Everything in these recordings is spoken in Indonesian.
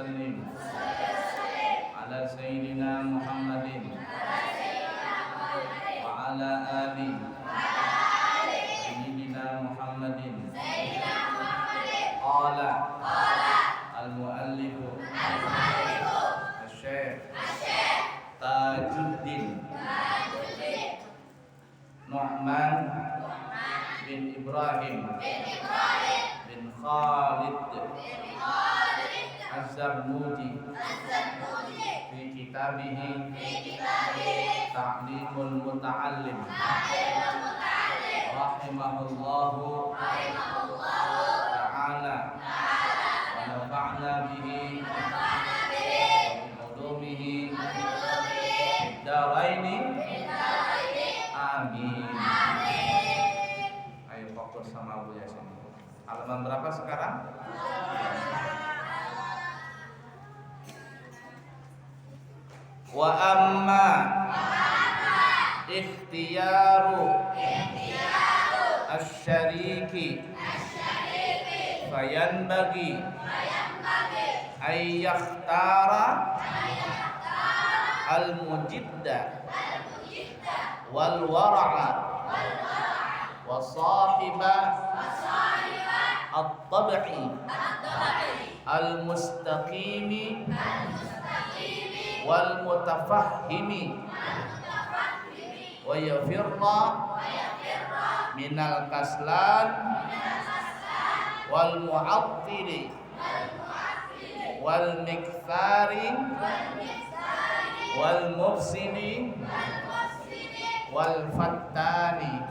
وسلم على سيدنا محمد وعلى آل سيدنا محمد. قال المؤلف الشيخ تاج الدين نعمان بن إبراهيم بن خالد الزرنوجي في كتابه تعليم المتعلم رحمه الله تعالى ونفعنا به وبعلومه في الدارين amin. Ayo fokus sama Bu Yasin. Halaman berapa sekarang? Wa amma ikhtiyaru asy-syariki fayanbaghi ay yakhtara al-mujidda wal wara'a wa sahiba at-tab'i al-mustaqimi wal mutafahhimi wa yafirra minal kaslan wal mu'attili wal mikthari wal mufsidi wal fattani.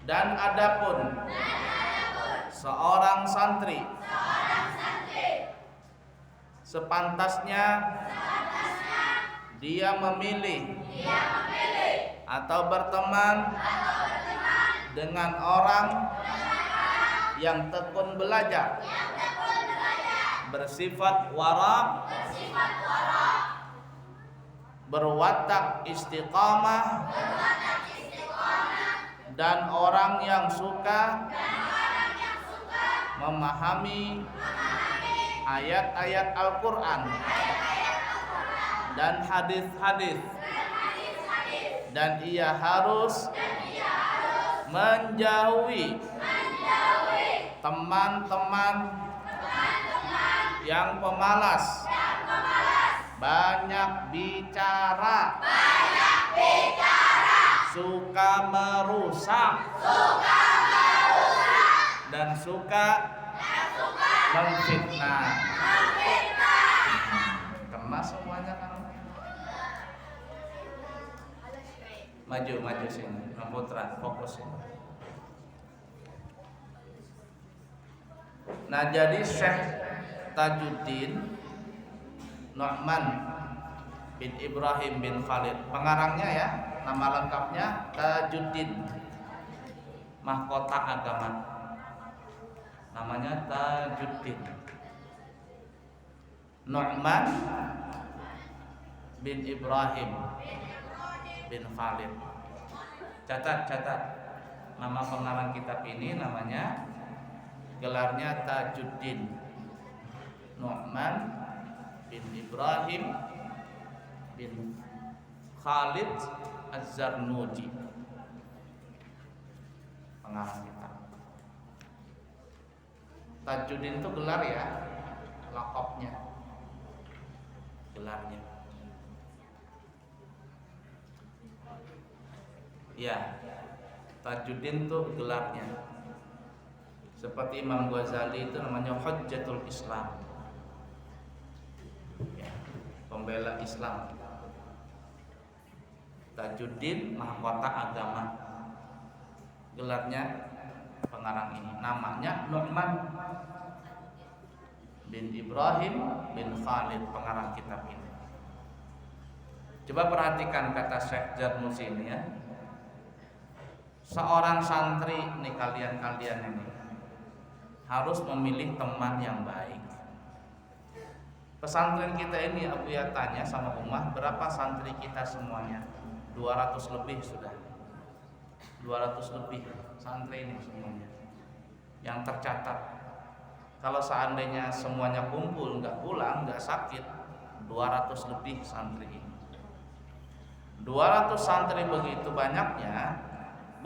Dan adapun seorang santri sepantasnya dia memilih atau berteman dengan orang yang tekun belajar, bersifat wara, berwatak istiqamah, dan orang yang suka memahami ayat-ayat Al-Quran dan hadis-hadis, dan ia harus menjauhi teman-teman yang pemalas, banyak bicara, suka merusak, dan suka memfitnah. Kena semuanya kan? Maju sini, Putra, fokus ini. Nah, jadi Syekh Tajuddin Nu'man bin Ibrahim bin Khalid, pengarangnya ya, nama lengkapnya Tajuddin, mahkota agama, namanya Tajuddin Nu'man bin Ibrahim bin Khalid. Catat nama pengarang kitab ini, namanya, gelarnya Tajuddin Nu'man bin Ibrahim bin Khalid Az-Zarnuji, pengarang kitab. Tajuddin itu gelar ya, lakopnya, gelarnya. Ya, Tajuddin itu gelarnya. Seperti Imam Ghazali itu namanya Hujjatul Islam, ya, pembela Islam. Tajuddin mahkota agama, gelarnya pengarang ini, namanya Nu'man bin Ibrahim bin Khalid, pengarang kitab ini. Coba perhatikan kata Syekh Zarnuji ini ya. Seorang santri nih, kalian ini harus memilih teman yang baik. Pesantren kita ini, Abu ya tanya sama Ummah, berapa santri kita semuanya? 200 lebih sudah. 200 lebih santri ini semuanya yang tercatat. Kalau seandainya semuanya kumpul nggak pulang, nggak sakit, 200 lebih santri ini. 200 santri begitu banyaknya,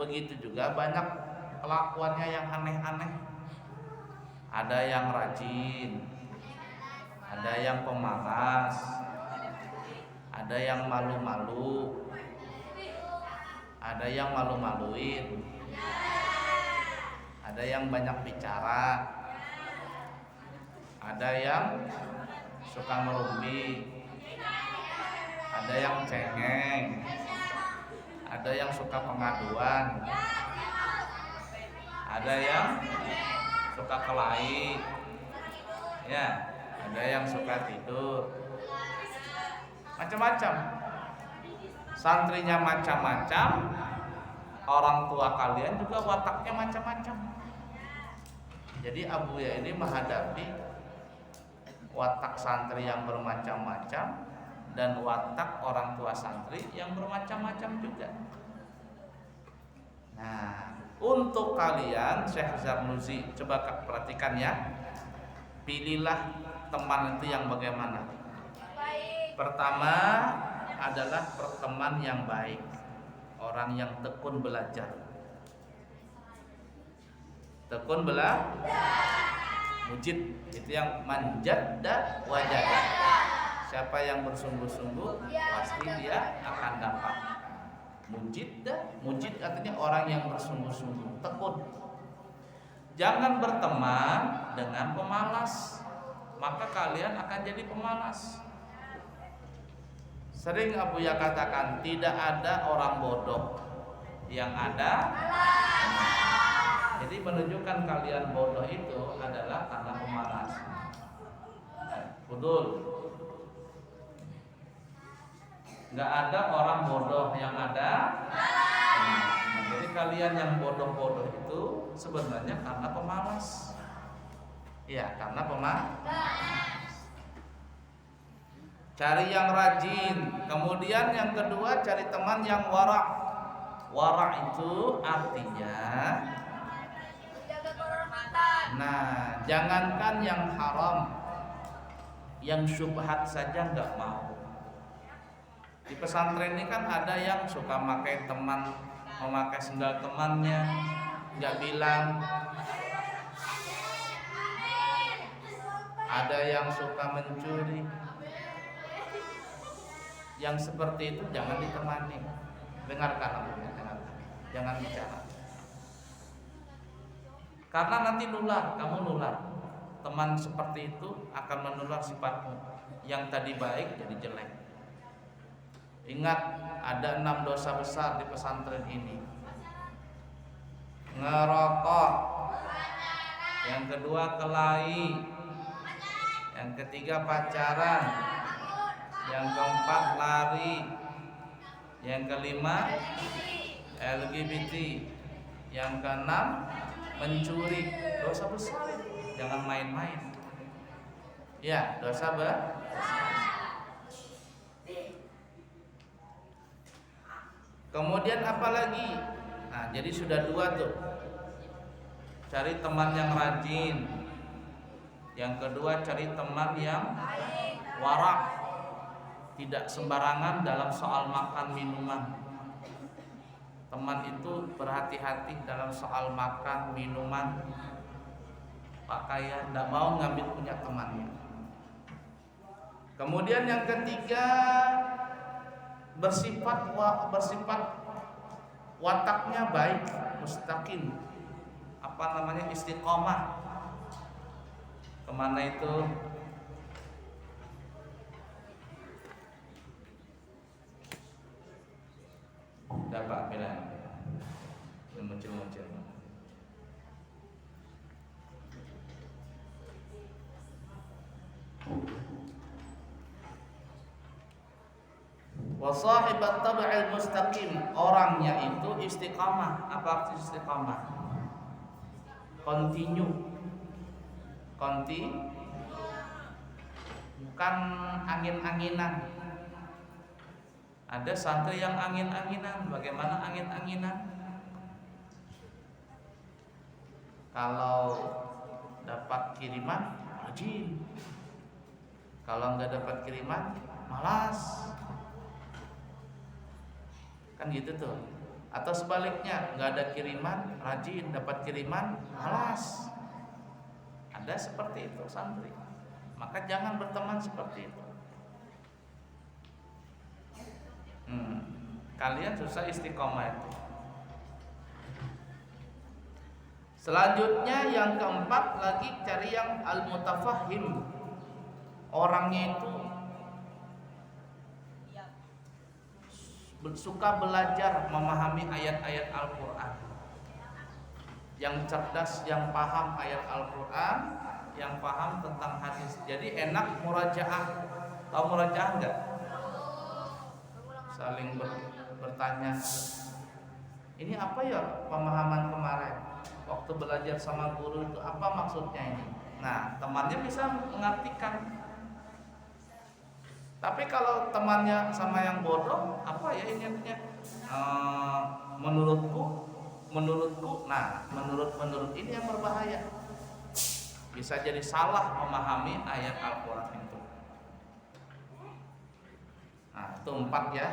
begitu juga banyak kelakuannya yang aneh-aneh. Ada yang rajin, ada yang pemalas, ada yang malu-malu, ada yang malu-maluin, ada yang banyak bicara, ada yang suka merumpi, ada yang cengeng, ada yang suka pengaduan, ada yang suka kelahi, ya, ada yang suka tidur, macam-macam. Santrinya macam-macam, orang tua kalian juga wataknya macam-macam. Jadi Abuya ini menghadapi watak santri yang bermacam-macam dan watak orang tua santri yang bermacam-macam juga. Nah, untuk kalian, Syekh Zarnuzi, coba perhatikan ya. Pilihlah teman itu yang bagaimana. Pertama adalah teman yang baik, orang yang tekun belajar. Tekun belajar, mujid, itu yang manjadda wajada. Siapa yang bersungguh-sungguh pasti dia akan dapat. Mujid artinya orang yang bersungguh-sungguh, tekun. Jangan berteman dengan pemalas, maka kalian akan jadi pemalas. Sering Abuya katakan, tidak ada orang bodoh, yang ada. Jadi menunjukkan kalian bodoh itu adalah karena pemalas. Betul. Nggak ada orang bodoh, yang ada. Jadi kalian yang bodoh-bodoh itu sebenarnya karena pemalas. Iya, karena pemalas. Cari yang rajin. Kemudian yang kedua, cari teman yang wara'. Wara' itu artinya, nah, jangankan yang haram, yang syubhat saja nggak mau. Di pesantren ini kan ada yang suka memakai sendal temannya, nggak bilang. Ada yang suka mencuri. Yang seperti itu jangan ditemani. Dengarkan aku, jangan bicara. Karena nanti nular, kamu nular. Teman seperti itu akan menular sifatmu. Yang tadi baik jadi jelek. Ingat, ada 6 dosa besar di pesantren ini. Ngerokok. Yang kedua kelahi. Yang ketiga pacaran. Yang keempat lari. Yang kelima LGBT. Yang keenam mencuri. Dosa besar, jangan main-main. Ya, dosa besar. Kemudian apa lagi? Nah, jadi sudah 2 tuh. Cari teman yang rajin. Yang kedua, cari teman yang warak, tidak sembarangan dalam soal makan minuman. Teman itu berhati-hati dalam soal makan minuman, pakaian, tidak mau ngambil punya temannya. Kemudian yang ketiga, bersifat wataknya baik, mustaqim, istiqomah. Kemana itu? Dapat bilang muncul. Wasahibat tab'il mustaqim, orangnya itu istiqamah. Apa arti istiqamah? Continue. Bukan angin-anginan. Ada santri yang angin-anginan. Bagaimana angin-anginan? Kalau dapat kiriman rajin, kalau nggak dapat kiriman malas, kan gitu tuh. Atau sebaliknya, nggak ada kiriman rajin, dapat kiriman malas. Ada seperti itu santri, maka jangan berteman seperti itu. Kalian susah istiqomah itu. Selanjutnya yang keempat lagi, cari yang al-mutafahhim. Orangnya itu suka belajar memahami ayat-ayat Al-Quran, yang cerdas, yang paham ayat Al-Quran, yang paham tentang hadis. Jadi enak murajaah. Tahu murajaah enggak? Saling bertanya, ini apa ya pemahaman kemarin waktu belajar sama guru itu, apa maksudnya ini? Nah, temannya bisa mengartikan. Tapi kalau temannya sama yang bodoh, apa ya ini artinya? Menurutku, nah menurut ini yang berbahaya. Bisa jadi salah memahami ayat Al-Quran itu. Nah, itu 4 ya.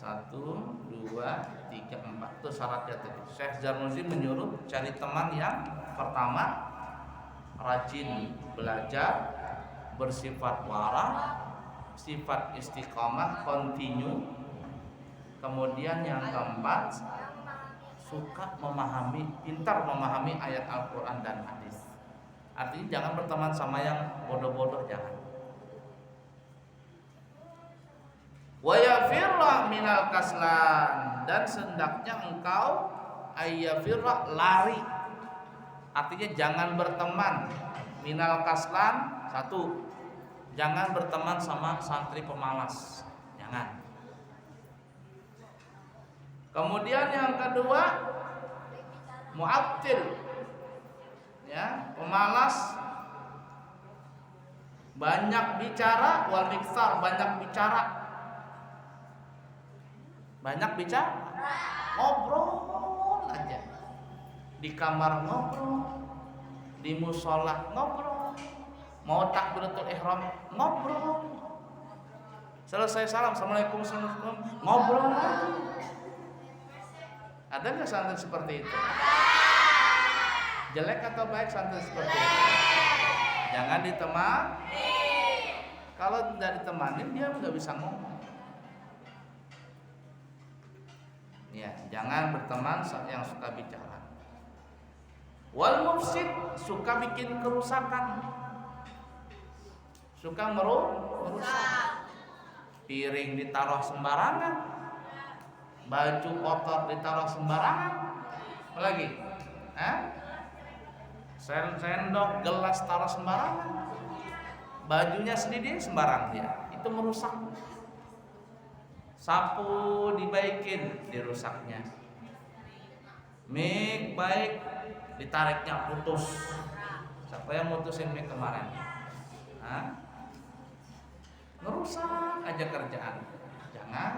1, 2, 3, 4. Itu syaratnya tadi. Syekh Zarnusi menyuruh cari teman yang pertama rajin belajar, bersifat wara, sifat istiqomah, continue. Kemudian yang keempat, suka memahami, pintar memahami ayat Al-Quran dan hadis. Artinya jangan berteman sama yang bodoh-bodoh, jangan. Wa yafirra minal kaslan, dan hendaknya engkau ayyafirra, lari. Artinya jangan berteman minal kaslan. 1, jangan berteman sama santri pemalas, jangan. Kemudian yang kedua, mu'attil, ya, pemalas, banyak bicara, wal miksar, banyak bicara. Banyak bicara, ngobrol aja. Di kamar ngobrol, di musola ngobrol, mau takbiratul ihram ngobrol. Selesai salam, assalamualaikum, ngobrol lagi. Ada nggak santri seperti itu? Jelek atau baik santri seperti itu? Jangan ditemani. Kalau tidak ditemanin, dia nggak bisa ngomong. Ya, jangan berteman yang suka bicara. Wal mufsid, suka bikin kerusakan, suka merusak. Piring ditaruh sembarangan, baju kotor ditaruh sembarangan, apalagi, sendok, gelas taruh sembarangan, bajunya sendiri sembarang, dia itu merusak. Sapu dibaikin, dirusaknya. Mic baik, ditariknya putus. Siapa yang mutusin mic kemarin? Ngerusak aja kerjaan. Jangan.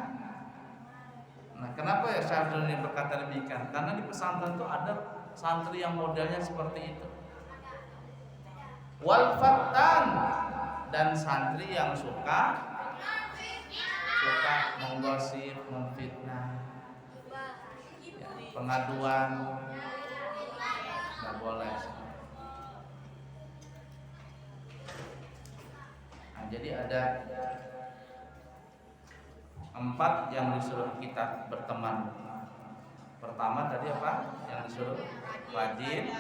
Nah, kenapa ya Syaikhul ini berkata demikian? Karena di pesantren itu ada santri yang modelnya seperti itu. Wal fattan, dan santri yang suka menggosip, memfitnah, ya, pengaduan, nggak boleh. Nah, jadi ada 4 yang disuruh kita berteman. Pertama tadi apa? Yang disuruh rajin,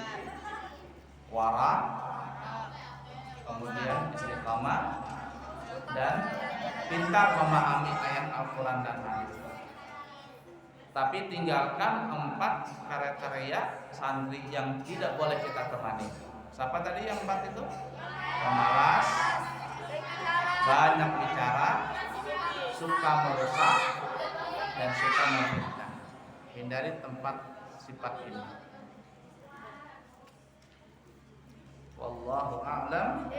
wara, kemudian istiqamah, dan pintar memahami ayat Al-Quran dan hadis. Tapi tinggalkan 4 kriteria santri yang tidak boleh kita temani. Siapa tadi yang 4 itu? Pemalas, banyak bicara, suka merusak, dan suka memfitnah. Hindari tempat sifat ini. Wallahu a'lam.